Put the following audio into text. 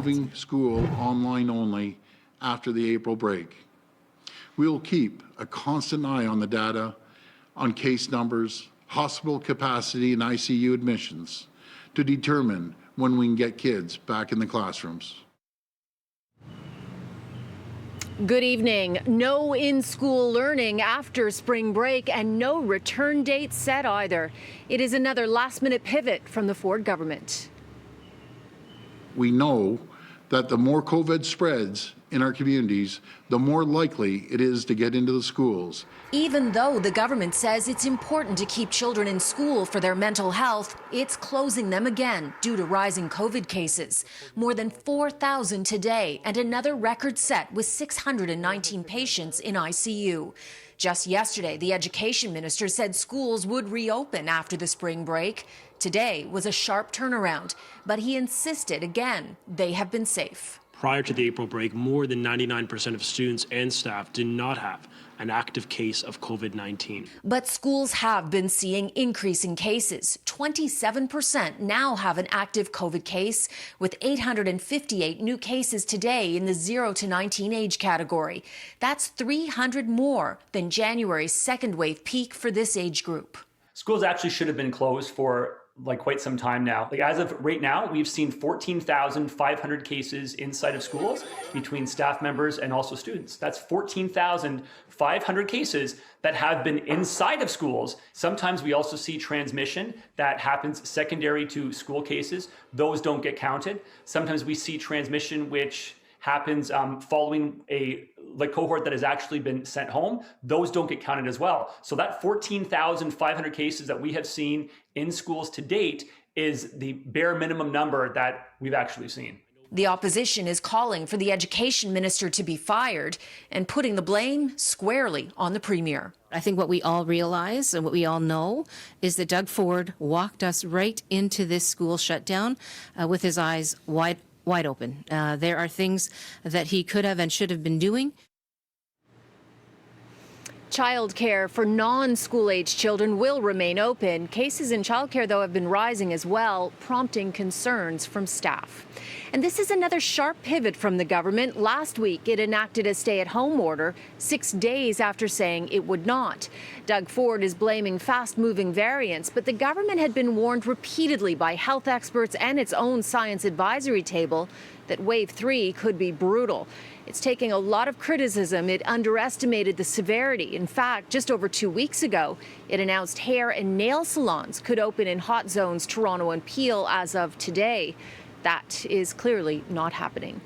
moving school online only after the April break. We will keep a constant eye on the data, on case numbers, hospital capacity, and ICU admissions to determine when we can get kids back in the classrooms. Good evening. No in-school learning after spring break and no return date set either. It is another last-minute pivot from the Ford government. We know that the more COVID spreads in our communities, the more likely it is to get into the schools. Even though the government says it's important to keep children in school for their mental health, it's closing them again due to rising COVID cases. More than 4,000 today and another record set with 619 patients in ICU. Just yesterday, the education minister said schools would reopen after the spring break. Today was a sharp turnaround, but he insisted again they have been safe. Prior to the April break, more than 99% of students and staff did not have an active case of COVID-19. But schools have been seeing increasing cases. 27% now have an active COVID case, with 858 new cases today in the 0 to 19 age category. That's 300 more than January's second wave peak for this age group. Schools actually should have been closed for quite some time now. As of right now, we've seen 14,500 cases inside of schools between staff members and also students. That's 14,500 cases that have been inside of schools. Sometimes we also see transmission that happens secondary to school cases. Those don't get counted. Sometimes we see transmission which happens following a cohort that has actually been sent home. Those don't get counted as well. So that 14,500 cases that we have seen in schools to date is the bare minimum number that we've actually seen. The opposition is calling for the education minister to be fired and putting the blame squarely on the premier. I think what we all realize and what we all know is that Doug Ford walked us right into this school shutdown with his eyes wide open. There are things that he could have and should have been doing. Childcare for non-school-age children will remain open. Cases in childcare, though, have been rising as well, prompting concerns from staff. And this is another sharp pivot from the government. Last week, it enacted a stay-at-home order 6 days after saying it would not. Doug Ford is blaming fast-moving variants, but the government had been warned repeatedly by health experts and its own science advisory table that Wave 3 could be brutal. It's taking a lot of criticism. It underestimated the severity. In fact, just over 2 weeks ago, it announced hair and nail salons could open in hot zones Toronto and Peel as of today. That is clearly not happening.